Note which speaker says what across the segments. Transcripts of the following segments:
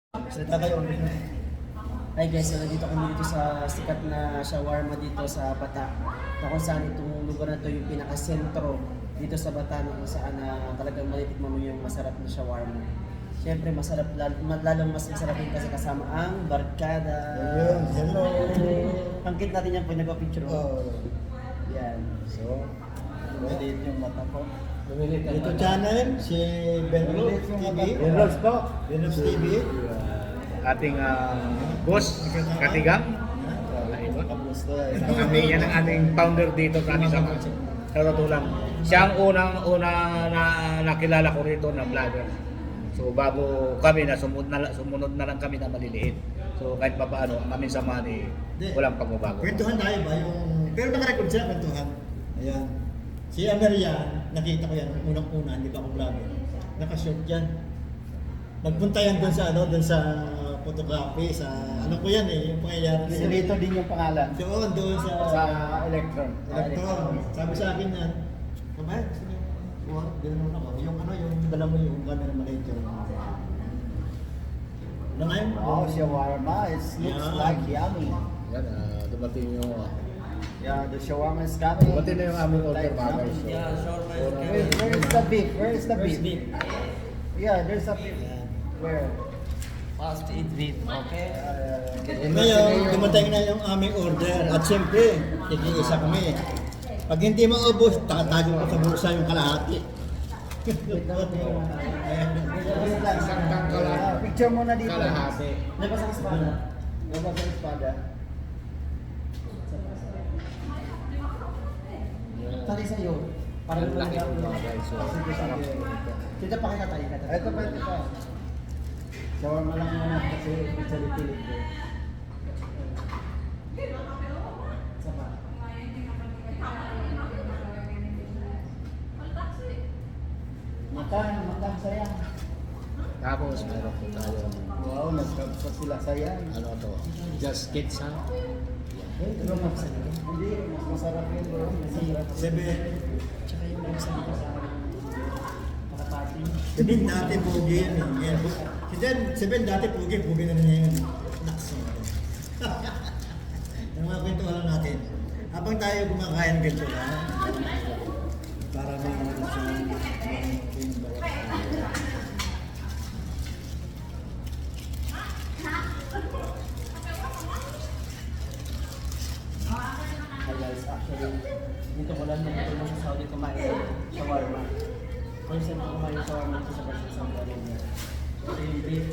Speaker 1: Salita kayo.
Speaker 2: Hi guys, so nandito kami dito sa sikat na shawarma dito sa Bata. Na kung saan itong lugar na to yung pinaka-sentro dito sa Bata na kung saan talagang matitikman mo yung masarap na shawarma. Siyempre masarap, lalong mas masarap yun kasi kasama ang barkada.
Speaker 1: Ayun, hello.
Speaker 2: Pangkit natin yan po nagpa-picture.
Speaker 1: Oh.
Speaker 2: Yan.
Speaker 1: So,
Speaker 3: Maliit yung mata ko.
Speaker 1: ito channel, si Benros TV.
Speaker 3: Benros po.
Speaker 1: Benros TV.
Speaker 3: Ating boss, Katigang.
Speaker 1: Kamusta?
Speaker 3: Kami yan ang ating founder dito sa ating sama. Sa totoo lang. Siya ang unang na nakilala ko rito na vlogger. So bago kami sumunod na lang kami na maliliit. So kahit pa paano, ang aming samahan walang pagbabago.
Speaker 1: Kwentuhan tayo ba yung... Pero nakarecord siya, kwentuhan. Ayan. Si Ameria, nakita ko yan, unang-una, hindi pa ako vlogger. Nakashoot yan. Nagpunta yan doon sa photography, sa ano ko yan yung pangyayari.
Speaker 2: Dito din yung pangalan.
Speaker 1: Doon
Speaker 3: Sa Electron.
Speaker 1: Electron. Sabi sa akin yan, kabay, gano'n ako. Yung dala mo yung camera maliit yung... Ano nga yun?
Speaker 4: Wow, shawarma. It looks
Speaker 1: Yeah.
Speaker 4: like yummy.
Speaker 3: Yan, dumating yung
Speaker 4: Yeah, the shawarma is coming.
Speaker 3: dumating na yung aming order mga guys. So,
Speaker 4: Where is the beef? Where is the
Speaker 2: First
Speaker 4: beef?
Speaker 2: beef.
Speaker 4: Yeah, there's a beef. Where?
Speaker 2: Fast to eat beef. Okay.
Speaker 1: Ngayon, dumating na yung aming order. At siyempre, isa kami. Pag hindi maubos, tatago ko sa bulsa yung kalahati.
Speaker 4: Picture mo na dito.
Speaker 3: kalahati.
Speaker 2: Labas ang espada.
Speaker 4: Labas ang espada.
Speaker 2: Tali sa'yo. Para
Speaker 3: Ang laki po mga guys. So, sarap.
Speaker 2: Dito pa kita tayo.
Speaker 4: Ito pa, ito pa. Shawarma lang muna kasi pilit-pilit ko.
Speaker 2: Isa pa.
Speaker 4: Makan sayang.
Speaker 3: Tapos meron po tayo
Speaker 4: Wow, nagkabsa sila sayang.
Speaker 3: ano to, just kids ha.
Speaker 2: Ito lang sa dito.
Speaker 4: Hindi, mas masarap yun bro. Masarap.
Speaker 1: Sebe,
Speaker 2: Tsaka yung mga sa dito sa parapati.
Speaker 1: Sebe dati pugi yan eh. Sebe dati pugi na rin ngayon. Nakso. Yung mga kwentuhan lang natin. Habang tayo kumakain ganito lang, para mga sa
Speaker 2: Hi guys, actually, dito ko lang dito lang sa Saudi kumain shawarma. First time ko kumain shawarma dito sa Barcelona sa Malaysia. Ito yung beef.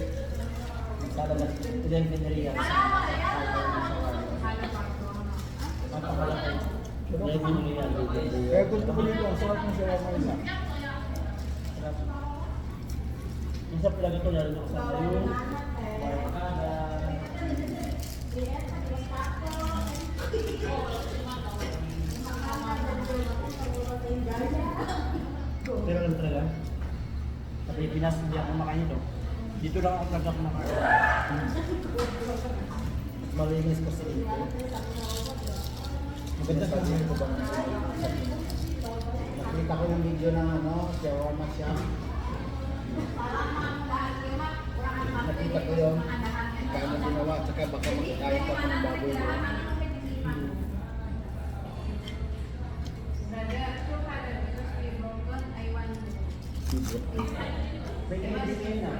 Speaker 2: Salamat. Ito yung pineriya sa shawarma. Napakalaki. Ito yung pineriya.
Speaker 4: Kaya gusto ko nito, ang sarap ng shawarma isa.
Speaker 2: Yung sa plug ito, lalo ko sa yung barkada. Pero alam talaga, sa Pilipinas hindi ako kumakain ito. Dito lang ako talaga kumakain. Malinis kasi dito.
Speaker 4: Maganda sa ko ba? Nakita ko yung video ng shawarma siya. Nakita ko yun. Paano ginawa, tsaka baka makakain pa ng baboy yun.
Speaker 2: Pwede mo din na.